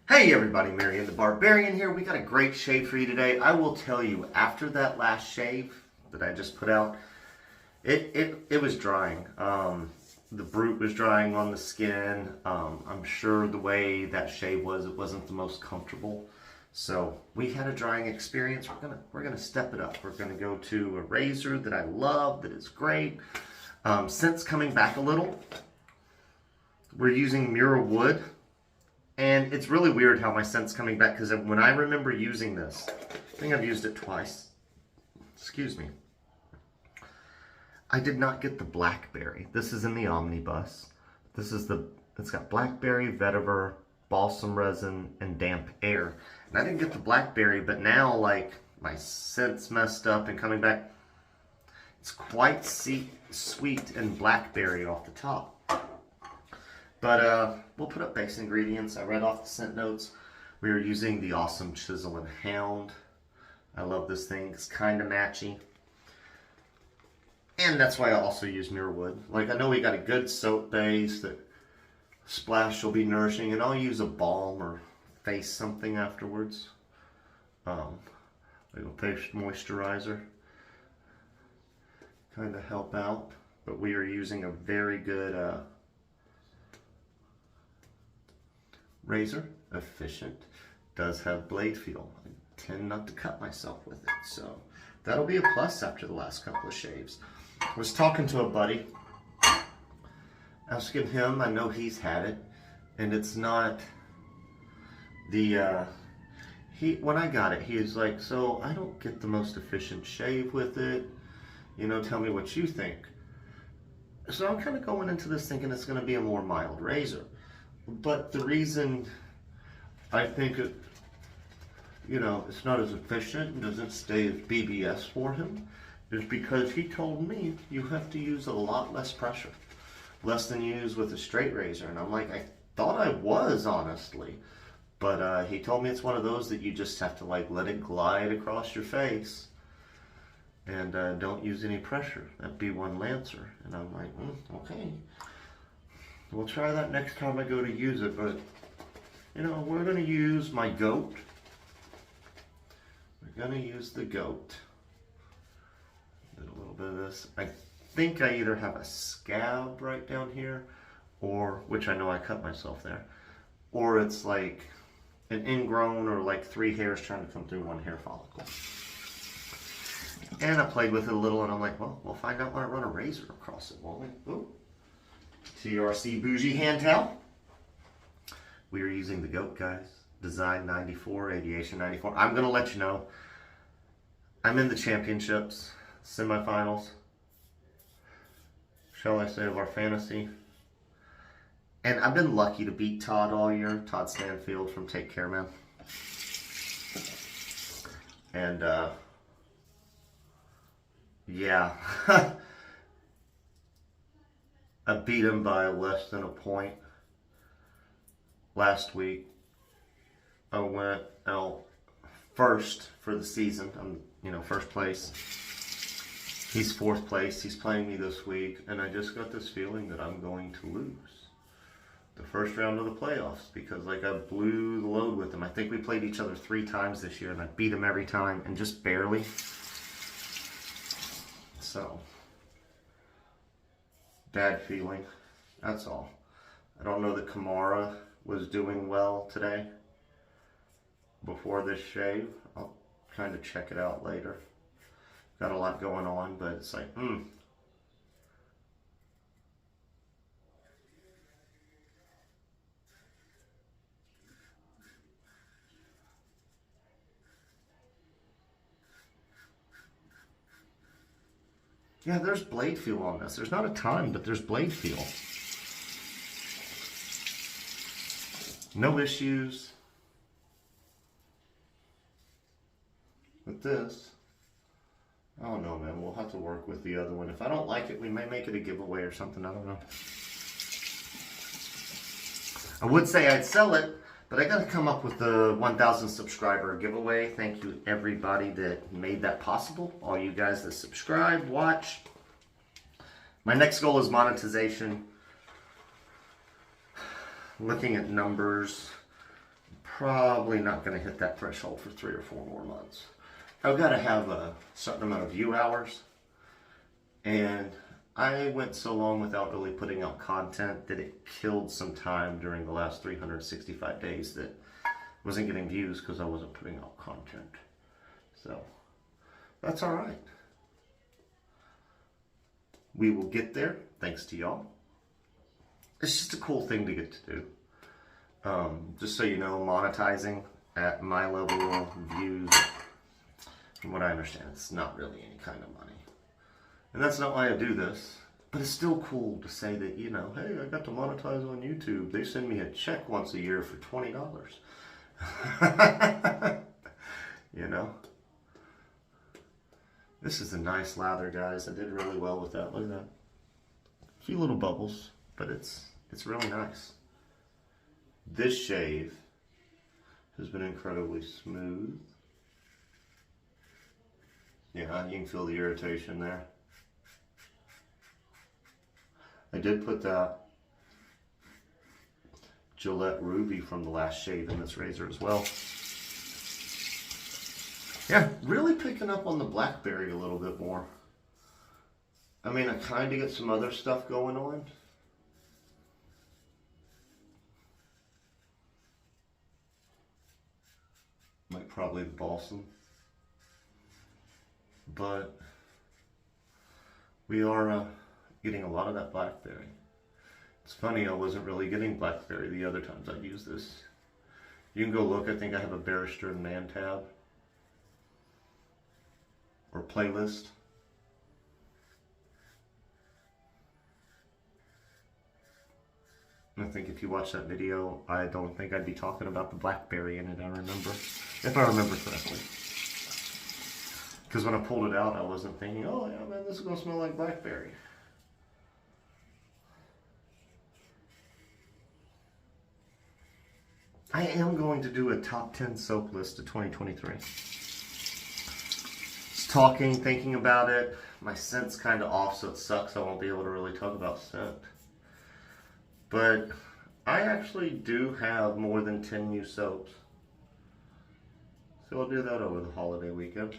Hey everybody, Muir the Barbarian here. We got a great shave for you today. I will tell you, after that last shave that I just put out, it was drying. The brute was drying on the skin. I'm sure the way that shave was, it wasn't the most comfortable. So we had a drying experience. We're gonna step it up. We're gonna go to a razor that I love, that is great. Since coming back a little, we're using Muir wood. And it's really weird how my scent's coming back, because when I remember using this, I think I've used it twice. Excuse me. I did not get the blackberry. This is in the omnibus. It's got blackberry, vetiver, balsam resin, and damp air. And I didn't get the blackberry, but now, like, my scent's messed up and coming back. It's quite sweet and blackberry off the top. But we'll put up base ingredients. I read off the scent notes. We are using the awesome Chisel and Hound. I love this thing. It's kind of matchy. And that's why I also use Muir wood. Like, I know we got a good soap base that splash will be nourishing, and I'll use a balm or face something afterwards. Like a face moisturizer. Kind of help out. But we are using a very good razor, efficient, does have blade feel. I tend not to cut myself with it, so that'll be a plus after the last couple of shaves. I was talking to a buddy, asking him, I know he's had it, and it's not the, when I got it, he was like, so I don't get the most efficient shave with it, you know, tell me what you think. So I'm kind of going into this thinking it's going to be a more mild razor. But the reason I think it, you know, it's not as efficient and doesn't stay as BBS for him is because he told me you have to use a lot less pressure. Less than you use with a straight razor. And I'm like, I thought I was, honestly. But he told me it's one of those that you just have to, like, let it glide across your face. And don't use any pressure. That'd be one Lancer. And I'm like, okay. We'll try that next time I go to use it, but, you know, we're going to use my goat. We're going to use the goat. Did a little bit of this. I think I either have a scab right down here, or, which I know I cut myself there, or it's like an ingrown or like 3 hairs trying to come through 1 hair follicle. And I played with it a little, and I'm like, well, we'll find out when I run a razor across it, won't we? Ooh. TRC Bougie hand towel. We are using the goat, guys. Design 94, Aviation 94. I'm going to let you know. I'm in the championships, semifinals, shall I say, of our fantasy. And I've been lucky to beat Todd all year. Todd Stanfield from Take Care Man. And, yeah. I beat him by less than a point. Last week, I went out first for the season. I'm, you know, first place. He's 4th place. He's playing me this week, and I just got this feeling that I'm going to lose the first round of the playoffs because, like, I blew the load with him. I think we played each other 3 times this year, and I beat him every time, and just barely. So, bad feeling, that's all. I don't know that Kamara was doing well today before this shave. I'll kind of check it out later. Got a lot going on, but it's like, Yeah, there's blade feel on this. There's not a ton, but there's blade feel. No issues with this. I don't know, man. We'll have to work with the other one. If I don't like it, we may make it a giveaway or something. I don't know. I would say I'd sell it, but I got to come up with the 1,000 subscriber giveaway. Thank you, everybody that made that possible. All you guys that subscribe, watch. My next goal is monetization. Looking at numbers, probably not going to hit that threshold for 3 or 4 more months. I've got to have a certain amount of view hours, and I went so long without really putting out content that it killed some time during the last 365 days that wasn't getting views because I wasn't putting out content. So that's all right. We will get there thanks to y'all. It's just a cool thing to get to do. Just so you know, monetizing at my level of views, from what I understand, it's not really any kind of money. And that's not why I do this. But it's still cool to say that, you know, hey, I got to monetize on YouTube. They send me a check once a year for $20. You know? This is a nice lather, guys. I did really well with that. Look at that. A few little bubbles, but it's really nice. This shave has been incredibly smooth. Yeah, you can feel the irritation there. I did put that Gillette Rubie from the last shave in this razor as well. Yeah, really picking up on the blackberry a little bit more. I mean, I kind of get some other stuff going on. Like probably the balsam. But we are getting a lot of that blackberry. It's funny, I wasn't really getting blackberry the other times I used this. You can go look, I think I have a Barrister and Mann tab. Or playlist. I think if you watch that video, I don't think I'd be talking about the blackberry in it, I remember. If I remember correctly. Because when I pulled it out, I wasn't thinking, oh yeah, man, this is going to smell like blackberry. I am going to do a top 10 soap list of 2023. Just talking, thinking about it. My scent's kind of off, so it sucks. I won't be able to really talk about scent. But I actually do have more than 10 new soaps. So I'll do that over the holiday weekend.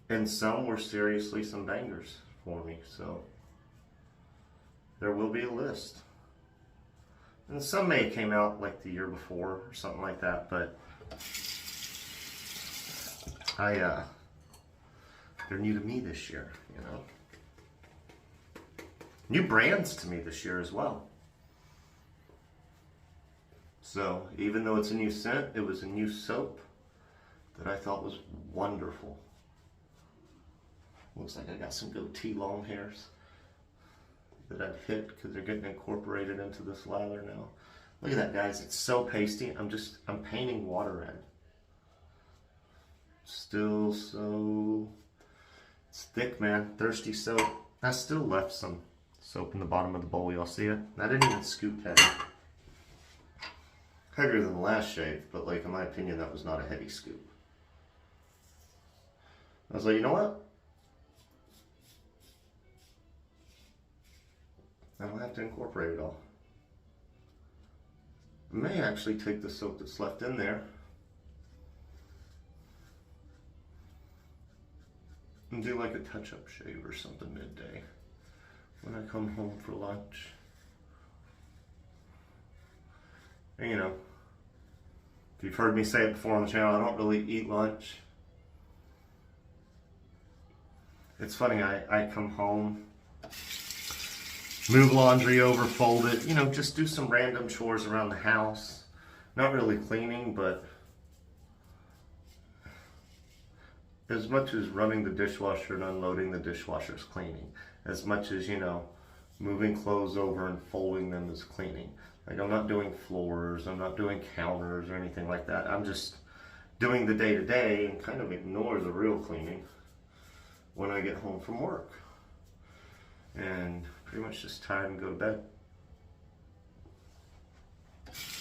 And some were seriously some bangers for me, so there will be a list. And some may have came out like the year before or something like that, but they're new to me this year, you know. New brands to me this year as well. So even though it's a new scent, it was a new soap that I thought was wonderful. Looks like I got some goatee long hairs that I'd hit because they're getting incorporated into this lather now. Look at that, guys. It's so pasty. I'm painting water in. Still so... It's thick, man. Thirsty soap. I still left some soap in the bottom of the bowl. Y'all see it? I didn't even scoop heavy. Heavier than the last shave, but like in my opinion, that was not a heavy scoop. I was like, you know what? I don't have to incorporate it all. I may actually take the soap that's left in there and do like a touch-up shave or something midday when I come home for lunch. And you know, if you've heard me say it before on the channel, I don't really eat lunch. It's funny, I come home, move laundry over, fold it, you know, just do some random chores around the house. Not really cleaning, but as much as running the dishwasher and unloading the dishwasher is cleaning. As much as, you know, moving clothes over and folding them is cleaning. Like, I'm not doing floors, I'm not doing counters or anything like that. I'm just doing the day-to-day and kind of ignore the real cleaning when I get home from work. And pretty much just tired and go to bed.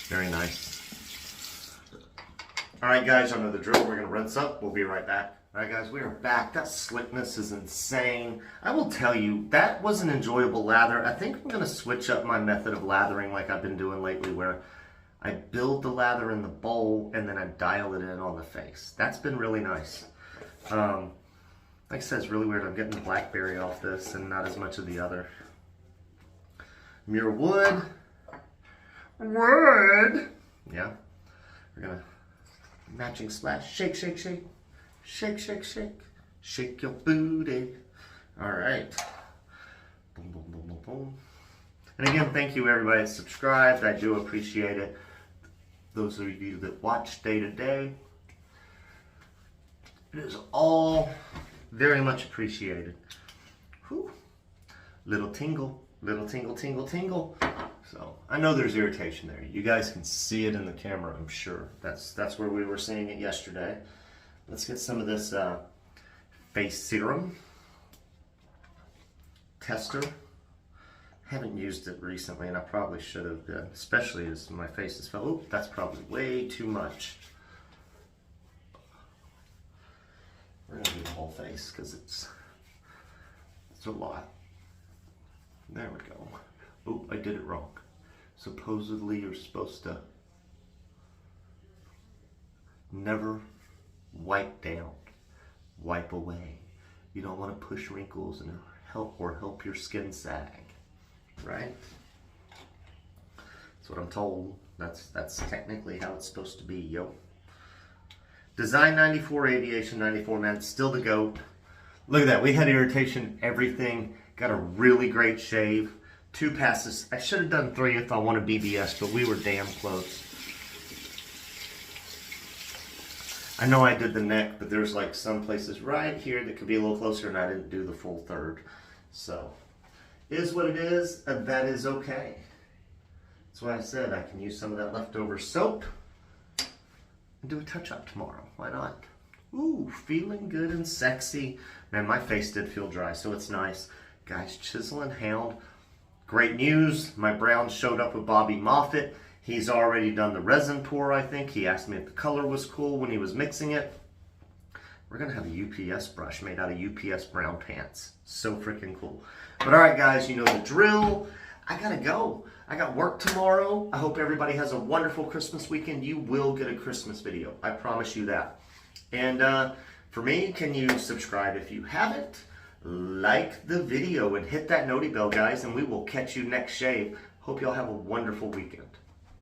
Very nice. Alright guys, I know the drill. We're going to rinse up. We'll be right back. Alright guys, we are back. That slickness is insane. I will tell you, that was an enjoyable lather. I think I'm going to switch up my method of lathering like I've been doing lately, where I build the lather in the bowl, and then I dial it in on the face. That's been really nice. Like I said, it's really weird. I'm getting the blackberry off this and not as much of the other. Muir wood. Wood. Yeah. We're going to matching splash. Shake, shake, shake. Shake, shake, shake. Shake your booty. All right. Boom, boom, boom, boom, boom. And again, thank you everybody that subscribed. I do appreciate it. Those of you that watch day to day, it is all very much appreciated. Whew. Little tingle, tingle, tingle. So I know there's irritation there. You guys can see it in the camera, I'm sure. That's where we were seeing it yesterday. Let's get some of this face serum. Tester. Haven't used it recently, and I probably should have been, especially as my face is felt. Oh, that's probably way too much. We're gonna do the whole face because it's a lot. There we go. Oh, I did it wrong. Supposedly you're supposed to never wipe down, wipe away. You don't want to push wrinkles and help your skin sag. Right? That's what I'm told. That's technically how it's supposed to be, yo. Design 94, Aviation 94, man, still the GOAT. Look at that. We had irritation, everything. Got a really great shave. 2 passes. I should have done 3 if I wanted BBS, but we were damn close. I know I did the neck, but there's like some places right here that could be a little closer, and I didn't do the full third. So is what it is, and that is okay. That's why I said I can use some of that leftover soap and do a touch-up tomorrow. Why not? Ooh, feeling good and sexy. Man, my face did feel dry, so it's nice. Guys, Chisel and Hound, great news. My brown showed up with Bobby Moffett. He's already done the resin pour, I think. He asked me if the color was cool when he was mixing it. We're going to have a UPS brush made out of UPS brown pants. So freaking cool. But all right, guys, you know the drill. I got to go. I got work tomorrow. I hope everybody has a wonderful Christmas weekend. You will get a Christmas video. I promise you that. And for me, can you subscribe if you haven't? Like the video and hit that noti bell, guys, and we will catch you next shave. Hope y'all have a wonderful weekend.